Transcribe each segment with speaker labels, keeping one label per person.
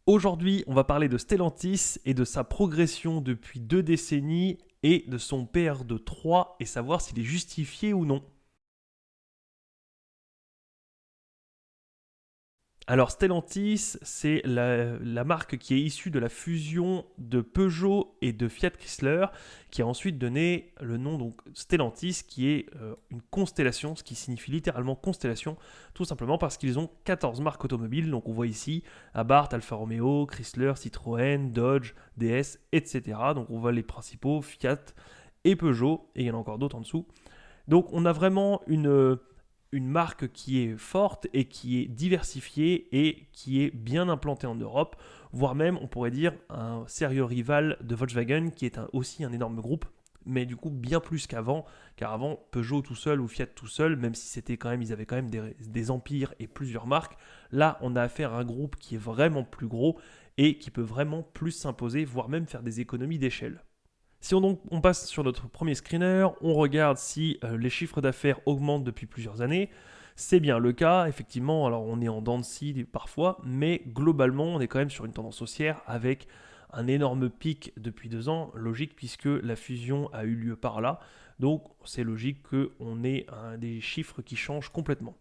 Speaker 1: Aujourd'hui, on va parler de Stellantis et de sa progression depuis 2 décennies et de son PR de 3 et savoir s'il est justifié ou non. Alors Stellantis, c'est la marque qui est issue de la fusion de Peugeot et de Fiat Chrysler, qui a ensuite donné le nom donc Stellantis, qui est une constellation, ce qui signifie littéralement constellation, tout simplement parce qu'ils ont 14 marques automobiles. Donc on voit ici Abarth, Alfa Romeo, Chrysler, Citroën, Dodge, DS, etc. Donc on voit les principaux, Fiat et Peugeot, et il y en a encore d'autres en dessous. Donc on a vraiment une marque qui est forte et qui est diversifiée et qui est bien implantée en Europe, voire même, on pourrait dire, un sérieux rival de Volkswagen, qui est aussi un énorme groupe, mais du coup bien plus qu'avant, car avant, Peugeot tout seul ou Fiat tout seul, même si c'était quand même, ils avaient quand même des empires et plusieurs marques, là, on a affaire à un groupe qui est vraiment plus gros et qui peut vraiment plus s'imposer, voire même faire des économies d'échelle. Si on passe sur notre premier screener, on regarde si les chiffres d'affaires augmentent depuis plusieurs années. C'est bien le cas, effectivement, alors on est en dents de scie parfois, mais globalement on est quand même sur une tendance haussière avec un énorme pic depuis 2 ans, logique puisque la fusion a eu lieu par là, donc c'est logique qu'on ait des chiffres qui changent complètement.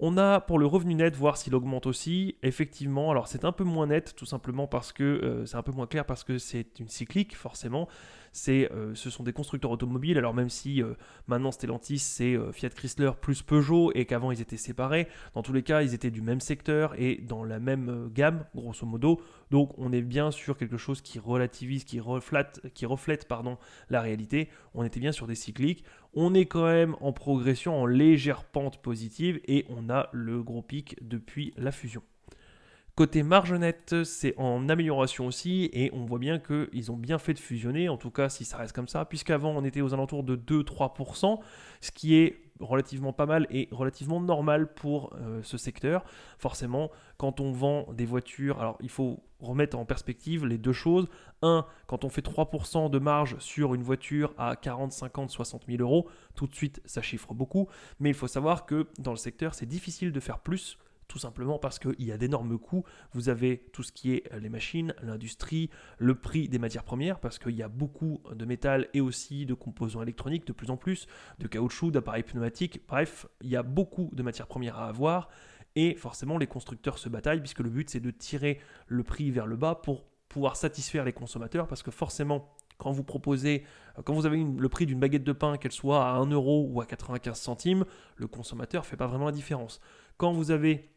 Speaker 1: On a pour le revenu net, voir s'il augmente aussi. Effectivement, alors c'est un peu moins net, tout simplement parce que c'est un peu moins clair parce que c'est une cyclique, forcément. Ce sont des constructeurs automobiles. Alors même si maintenant Stellantis c'est Fiat Chrysler plus Peugeot et qu'avant ils étaient séparés, dans tous les cas ils étaient du même secteur et dans la même gamme, grosso modo. Donc on est bien sur quelque chose qui relativise, qui reflète la réalité. On était bien sur des cycliques. On est quand même en progression, en légère pente positive et on a le gros pic depuis la fusion. Côté marge nette, c'est en amélioration aussi et on voit bien qu'ils ont bien fait de fusionner, en tout cas si ça reste comme ça, puisqu'avant on était aux alentours de 2-3%, ce qui est relativement pas mal et relativement normal pour ce secteur. Forcément, quand on vend des voitures, alors il faut remettre en perspective les deux choses. Un, quand on fait 3% de marge sur une voiture à 40, 50, 60 000 euros, tout de suite ça chiffre beaucoup, mais il faut savoir que dans le secteur c'est difficile de faire plus, tout simplement parce qu'il y a d'énormes coûts. Vous avez tout ce qui est les machines, l'industrie, le prix des matières premières, parce qu'il y a beaucoup de métal et aussi de composants électroniques de plus en plus, de caoutchouc, d'appareils pneumatiques, bref, il y a beaucoup de matières premières à avoir, et forcément les constructeurs se bataillent, puisque le but c'est de tirer le prix vers le bas pour pouvoir satisfaire les consommateurs, parce que forcément, quand vous avez le prix d'une baguette de pain, qu'elle soit à 1 euro ou à 95 centimes, le consommateur ne fait pas vraiment la différence. Quand vous avez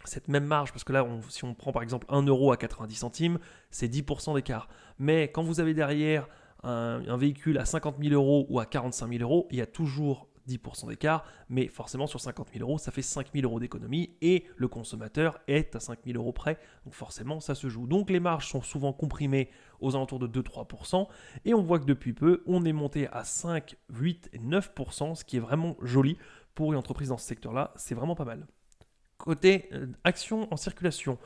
Speaker 1: cette même marge, parce que là, si on prend par exemple 1 euro à 90 centimes, c'est 10% d'écart. Mais quand vous avez derrière un véhicule à 50 000 euros ou à 45 000 euros, il y a toujours 10% d'écart, mais forcément sur 50 000 euros, ça fait 5 000 euros d'économie et le consommateur est à 5 000 euros près, donc forcément ça se joue. Donc les marges sont souvent comprimées aux alentours de 2-3% et on voit que depuis peu, on est monté à 5, 8 et 9%, ce qui est vraiment joli pour une entreprise dans ce secteur-là, c'est vraiment pas mal. Côté action en circulation,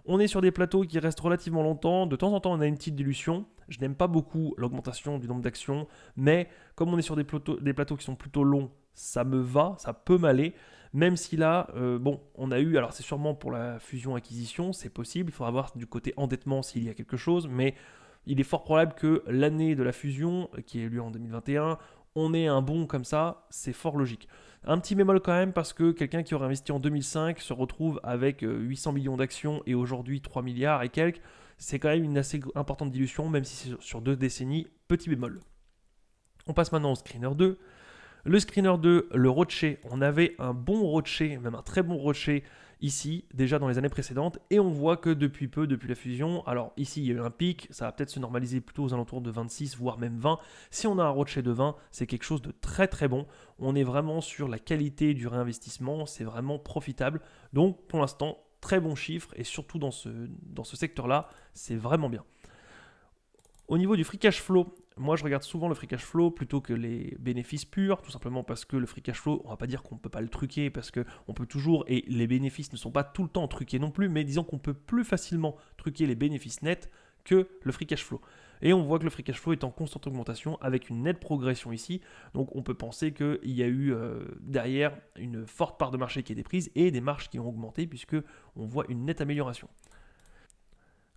Speaker 1: on est sur des plateaux qui restent relativement longtemps. De temps en temps, on a une petite dilution. Je n'aime pas beaucoup l'augmentation du nombre d'actions, mais comme on est sur des plateaux qui sont plutôt longs, ça me va, ça peut m'aller. Même si là, on a eu, alors c'est sûrement pour la fusion-acquisition, c'est possible. Il faudra voir du côté endettement s'il y a quelque chose, mais il est fort probable que l'année de la fusion, qui a eu lieu en 2021, on ait un bond comme ça, c'est fort logique. Un petit bémol quand même parce que quelqu'un qui aurait investi en 2005 se retrouve avec 800 millions d'actions et aujourd'hui 3 milliards et quelques. C'est quand même une assez importante dilution, même si c'est sur 2 décennies. Petit bémol. On passe maintenant au screener 2. Le screener 2, le rocher, on avait un bon rocher, même un très bon rocher ici, déjà dans les années précédentes, et on voit que depuis peu, depuis la fusion, alors ici il y a eu un pic, ça va peut-être se normaliser plutôt aux alentours de 26, voire même 20. Si on a un rocher de 20, c'est quelque chose de très très bon. On est vraiment sur la qualité du réinvestissement, c'est vraiment profitable. Donc pour l'instant, très bon chiffre, et surtout dans ce secteur-là, c'est vraiment bien. Au niveau du free cash flow, moi je regarde souvent le free cash flow plutôt que les bénéfices purs, tout simplement parce que le free cash flow, on va pas dire qu'on ne peut pas le truquer, parce qu'on peut toujours, et les bénéfices ne sont pas tout le temps truqués non plus, mais disons qu'on peut plus facilement truquer les bénéfices nets que le free cash flow. Et on voit que le free cash flow est en constante augmentation avec une nette progression ici. Donc on peut penser qu'il y a eu derrière une forte part de marché qui a été prise et des marges qui ont augmenté puisque on voit une nette amélioration.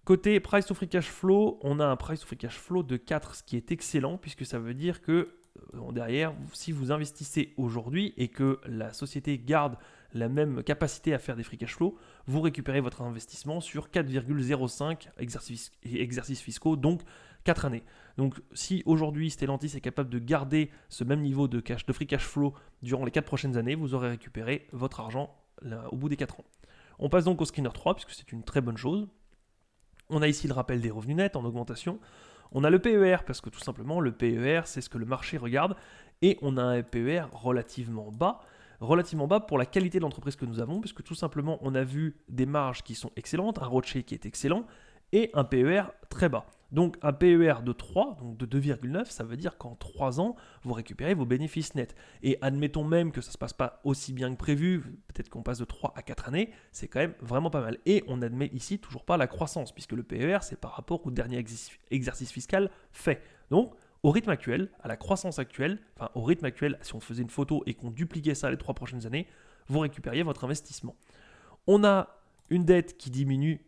Speaker 1: Côté price to free cash flow, on a un price to free cash flow de 4, ce qui est excellent puisque ça veut dire que derrière, si vous investissez aujourd'hui et que la société garde la même capacité à faire des free cash flow, vous récupérez votre investissement sur 4,05 exercices fiscaux, donc 4 années. Donc si aujourd'hui Stellantis est capable de garder ce même niveau de free cash flow durant les 4 prochaines années, vous aurez récupéré votre argent au bout des 4 ans. On passe donc au screener 3 puisque c'est une très bonne chose. On a ici le rappel des revenus nets en augmentation. On a le PER parce que tout simplement le PER c'est ce que le marché regarde et on a un PER relativement bas pour la qualité de l'entreprise que nous avons puisque tout simplement on a vu des marges qui sont excellentes, un ROCE qui est excellent et un PER très bas. Donc un PER de 3, donc de 2,9, ça veut dire qu'en 3 ans, vous récupérez vos bénéfices nets. Et admettons même que ça ne se passe pas aussi bien que prévu, peut-être qu'on passe de 3 à 4 années, c'est quand même vraiment pas mal. Et on admet ici toujours pas la croissance, puisque le PER, c'est par rapport au dernier exercice fiscal fait. Donc, au rythme actuel, à la croissance actuelle, enfin au rythme actuel, si on faisait une photo et qu'on dupliquait ça les 3 prochaines années, vous récupériez votre investissement. On a une dette qui diminue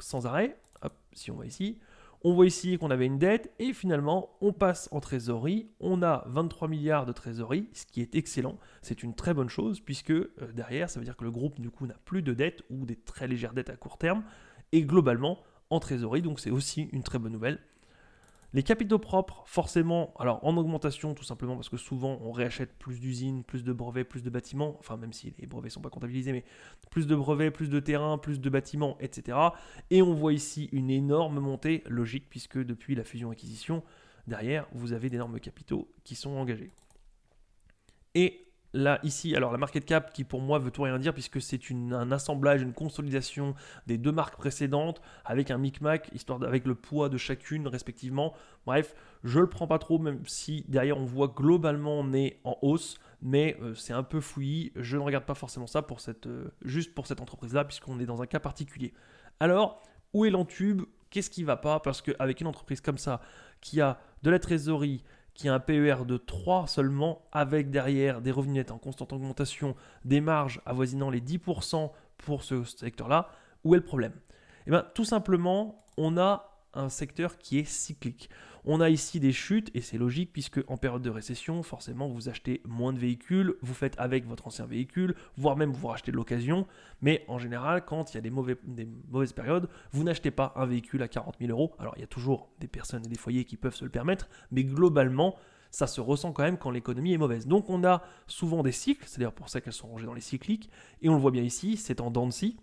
Speaker 1: sans arrêt. Hop, si on va ici, on voit ici qu'on avait une dette et finalement on passe en trésorerie, on a 23 milliards de trésorerie, ce qui est excellent, c'est une très bonne chose puisque derrière ça veut dire que le groupe du coup n'a plus de dettes ou des très légères dettes à court terme et globalement en trésorerie, donc c'est aussi une très bonne nouvelle. Les capitaux propres, forcément, alors en augmentation tout simplement parce que souvent on réachète plus d'usines, plus de brevets, plus de bâtiments, enfin même si les brevets ne sont pas comptabilisés, mais plus de brevets, plus de terrains, plus de bâtiments, etc. Et on voit ici une énorme montée logique puisque depuis la fusion-acquisition, derrière vous avez d'énormes capitaux qui sont engagés. Et là, ici, alors la market cap qui pour moi veut tout rien dire puisque c'est un assemblage, une consolidation des deux marques précédentes avec un micmac, histoire avec le poids de chacune respectivement. Bref, je le prends pas trop, même si derrière on voit globalement on est en hausse, mais c'est un peu fouillis. Je ne regarde pas forcément ça juste pour cette entreprise-là puisqu'on est dans un cas particulier. Alors, où est l'entube? Qu'est-ce qui ne va pas? Parce qu'avec une entreprise comme ça, qui a de la trésorerie, qui a un PER de 3 seulement, avec derrière des revenus nets en constante augmentation, des marges avoisinant les 10% pour ce secteur-là, où est le problème? Eh bien, tout simplement, on a un secteur qui est cyclique. On a ici des chutes, et c'est logique, puisque en période de récession, forcément, vous achetez moins de véhicules, vous faites avec votre ancien véhicule, voire même vous rachetez de l'occasion, mais en général, quand il y a des mauvaises périodes, vous n'achetez pas un véhicule à 40 000 euros. Alors, il y a toujours des personnes et des foyers qui peuvent se le permettre, mais globalement, ça se ressent quand même quand l'économie est mauvaise. Donc, on a souvent des cycles, c'est d'ailleurs pour ça qu'elles sont rangées dans les cycliques, et on le voit bien ici, c'est en dents de scie.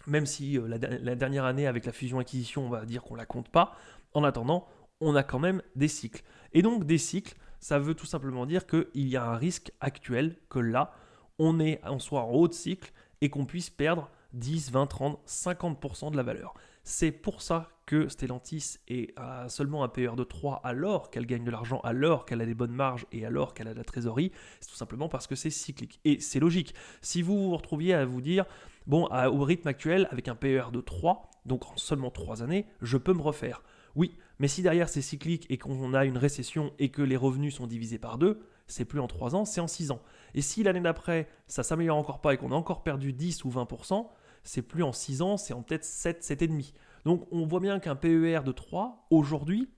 Speaker 1: Même si la dernière année avec la fusion-acquisition, on va dire qu'on ne la compte pas, en attendant, on a quand même des cycles. Et donc des cycles, ça veut tout simplement dire qu'il y a un risque actuel que là, on soit en haut de cycle et qu'on puisse perdre 10, 20, 30, 50% de la valeur. C'est pour ça que Stellantis est à seulement un PER de 3 alors qu'elle gagne de l'argent, alors qu'elle a des bonnes marges et alors qu'elle a de la trésorerie. C'est tout simplement parce que c'est cyclique. Et c'est logique. Si vous vous retrouviez à vous dire, bon, au rythme actuel, avec un PER de 3, donc en seulement 3 années, je peux me refaire. Oui, mais si derrière c'est cyclique et qu'on a une récession et que les revenus sont divisés par 2, c'est plus en 3 ans, c'est en 6 ans. Et si l'année d'après, ça s'améliore encore pas et qu'on a encore perdu 10 ou 20%, c'est plus en 6 ans, c'est en peut-être 7, 7,5. Donc on voit bien qu'un PER de 3, aujourd'hui,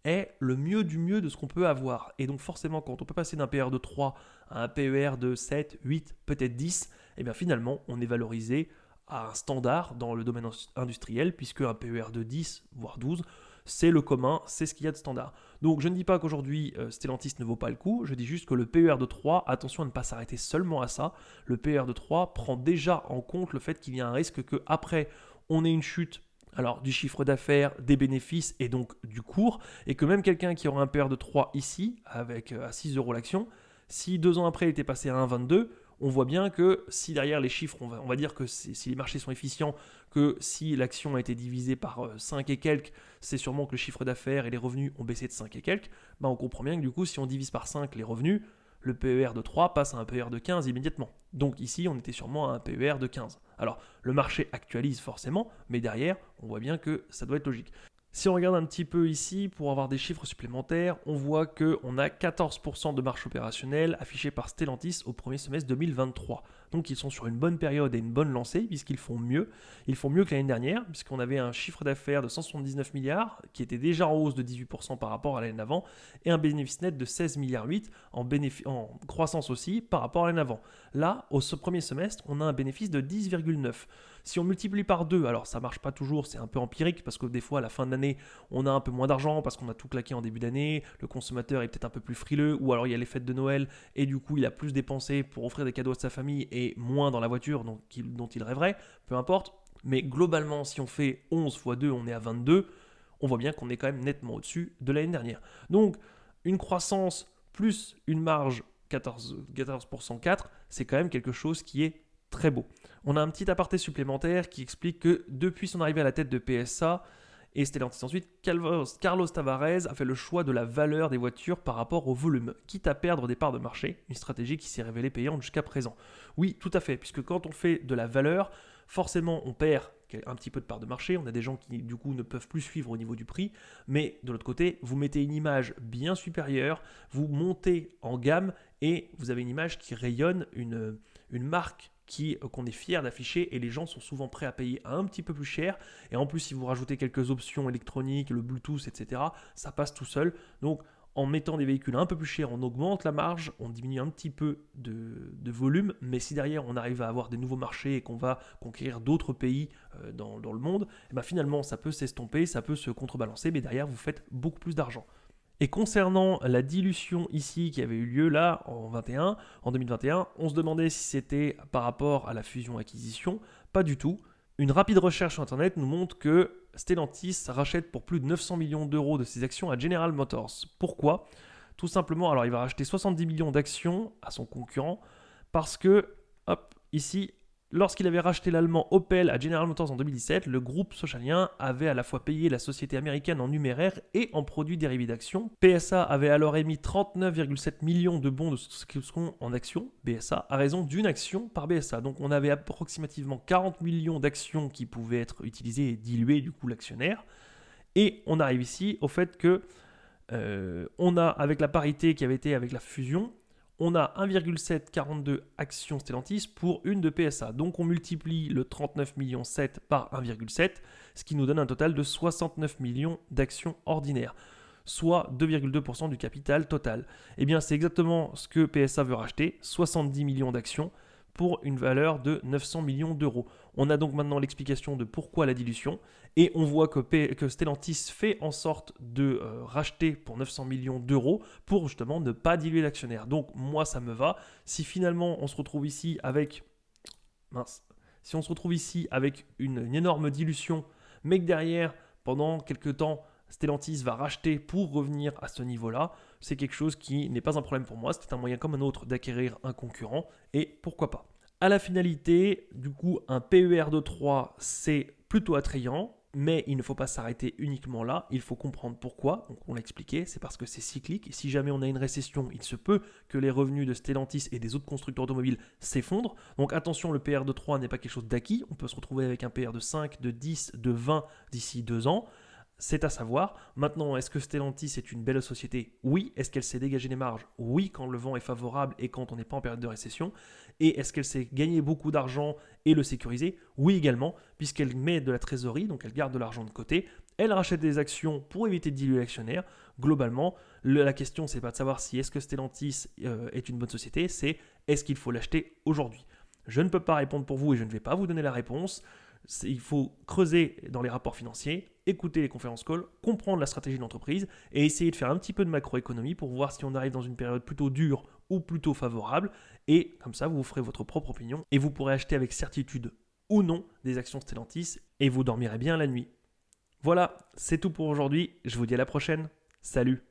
Speaker 1: est le mieux du mieux de ce qu'on peut avoir. Et donc forcément, quand on peut passer d'un PER de 3 à un PER de 7, 8, peut-être 10, et bien finalement, on est valorisé à un standard dans le domaine industriel, puisque un PER de 10, voire 12, c'est le commun, c'est ce qu'il y a de standard. Donc je ne dis pas qu'aujourd'hui Stellantis ne vaut pas le coup, je dis juste que le PER de 3, attention à ne pas s'arrêter seulement à ça, le PER de 3 prend déjà en compte le fait qu'il y a un risque qu'après on ait une chute du chiffre d'affaires, des bénéfices et donc du cours, et que même quelqu'un qui aura un PER de 3 ici, avec à 6 euros l'action, si 2 ans après il était passé à 1,22, on voit bien que si derrière les chiffres, on va dire que si les marchés sont efficients, que si l'action a été divisée par 5 et quelques, c'est sûrement que le chiffre d'affaires et les revenus ont baissé de 5 et quelques, on comprend bien que du coup, si on divise par 5 les revenus, le PER de 3 passe à un PER de 15 immédiatement. Donc ici, on était sûrement à un PER de 15. Alors, le marché actualise forcément, mais derrière, on voit bien que ça doit être logique. Si on regarde un petit peu ici, pour avoir des chiffres supplémentaires, on voit qu'on a 14% de marge opérationnelle affichée par Stellantis au premier semestre 2023. Donc ils sont sur une bonne période et une bonne lancée puisqu'ils font mieux. Ils font mieux que l'année dernière puisqu'on avait un chiffre d'affaires de 179 milliards qui était déjà en hausse de 18% par rapport à l'année d'avant et un bénéfice net de 16,8 milliards en croissance aussi par rapport à l'année d'avant. Là, au premier semestre, on a un bénéfice de 10,9. Si on multiplie par 2, alors ça marche pas toujours, c'est un peu empirique parce que des fois à la fin de l'année, on a un peu moins d'argent parce qu'on a tout claqué en début d'année, le consommateur est peut-être un peu plus frileux ou alors il y a les fêtes de Noël et du coup il a plus dépensé pour offrir des cadeaux à sa famille et moins dans la voiture dont il rêverait, peu importe. Mais globalement, si on fait 11 x 2, on est à 22, on voit bien qu'on est quand même nettement au-dessus de l'année dernière. Donc une croissance plus une marge 14% 4, c'est quand même quelque chose qui est très beau. On a un petit aparté supplémentaire qui explique que depuis son arrivée à la tête de PSA et Stellantis ensuite, Carlos Tavares a fait le choix de la valeur des voitures par rapport au volume, quitte à perdre des parts de marché, une stratégie qui s'est révélée payante jusqu'à présent. Oui, tout à fait, puisque quand on fait de la valeur, forcément on perd un petit peu de part de marché, on a des gens qui du coup ne peuvent plus suivre au niveau du prix, mais de l'autre côté, vous mettez une image bien supérieure, vous montez en gamme et vous avez une image qui rayonne, une marque qu'on est fier d'afficher et les gens sont souvent prêts à payer un petit peu plus cher. Et en plus, si vous rajoutez quelques options électroniques, le Bluetooth, etc., ça passe tout seul. Donc, en mettant des véhicules un peu plus chers, on augmente la marge, on diminue un petit peu de volume, mais si derrière on arrive à avoir des nouveaux marchés et qu'on va conquérir d'autres pays dans le monde, et ben finalement ça peut s'estomper, ça peut se contrebalancer, mais derrière vous faites beaucoup plus d'argent. Et concernant la dilution ici qui avait eu lieu là en 2021, on se demandait si c'était par rapport à la fusion-acquisition. Pas du tout. Une rapide recherche sur Internet nous montre que Stellantis rachète pour plus de 900 millions d'euros de ses actions à General Motors. Pourquoi ? Tout simplement, alors il va racheter 70 millions d'actions à son concurrent parce que, hop, ici, lorsqu'il avait racheté l'allemand Opel à General Motors en 2017, le groupe socialien avait à la fois payé la société américaine en numéraire et en produits dérivés d'actions. PSA avait alors émis 39,7 millions de bons de souscription en actions, BSA, à raison d'une action par BSA. Donc on avait approximativement 40 millions d'actions qui pouvaient être utilisées et diluer du coup l'actionnaire. Et on arrive ici au fait que on a, avec la parité qui avait été avec la fusion, on a 1,742 actions Stellantis pour une de PSA. Donc on multiplie le 39,7 millions par 1,7, ce qui nous donne un total de 69 millions d'actions ordinaires, soit 2,2% du capital total. Eh bien c'est exactement ce que PSA veut racheter, 70 millions d'actions pour une valeur de 900 millions d'euros. On a donc maintenant l'explication de pourquoi la dilution et on voit que Stellantis fait en sorte de racheter pour 900 millions d'euros pour justement ne pas diluer l'actionnaire. Donc moi ça me va. Si finalement on se retrouve ici avec une énorme dilution, mais que derrière pendant quelques temps Stellantis va racheter pour revenir à ce niveau-là, c'est quelque chose qui n'est pas un problème pour moi. C'est un moyen comme un autre d'acquérir un concurrent et pourquoi pas. À la finalité, du coup, un PER de 3, c'est plutôt attrayant, mais il ne faut pas s'arrêter uniquement là. Il faut comprendre pourquoi. Donc, on l'a expliqué, c'est parce que c'est cyclique. Et si jamais on a une récession, il se peut que les revenus de Stellantis et des autres constructeurs automobiles s'effondrent. Donc attention, le PR de 3 n'est pas quelque chose d'acquis. On peut se retrouver avec un PR de 5, de 10, de 20 d'ici 2 ans. C'est à savoir. Maintenant, est-ce que Stellantis est une belle société ? Oui. Est-ce qu'elle sait dégager des marges ? Oui, quand le vent est favorable et quand on n'est pas en période de récession. Et est-ce qu'elle sait gagner beaucoup d'argent et le sécuriser ? Oui également, puisqu'elle met de la trésorerie, donc elle garde de l'argent de côté. Elle rachète des actions pour éviter de diluer l'actionnaire. Globalement, la question, c'est pas de savoir si est-ce que Stellantis est une bonne société, c'est est-ce qu'il faut l'acheter aujourd'hui ? Je ne peux pas répondre pour vous et je ne vais pas vous donner la réponse. Il faut creuser dans les rapports financiers, écouter les conférences calls, comprendre la stratégie de l'entreprise et essayer de faire un petit peu de macroéconomie pour voir si on arrive dans une période plutôt dure ou plutôt favorable. Et comme ça, vous ferez votre propre opinion et vous pourrez acheter avec certitude ou non des actions Stellantis et vous dormirez bien la nuit. Voilà, c'est tout pour aujourd'hui. Je vous dis à la prochaine. Salut!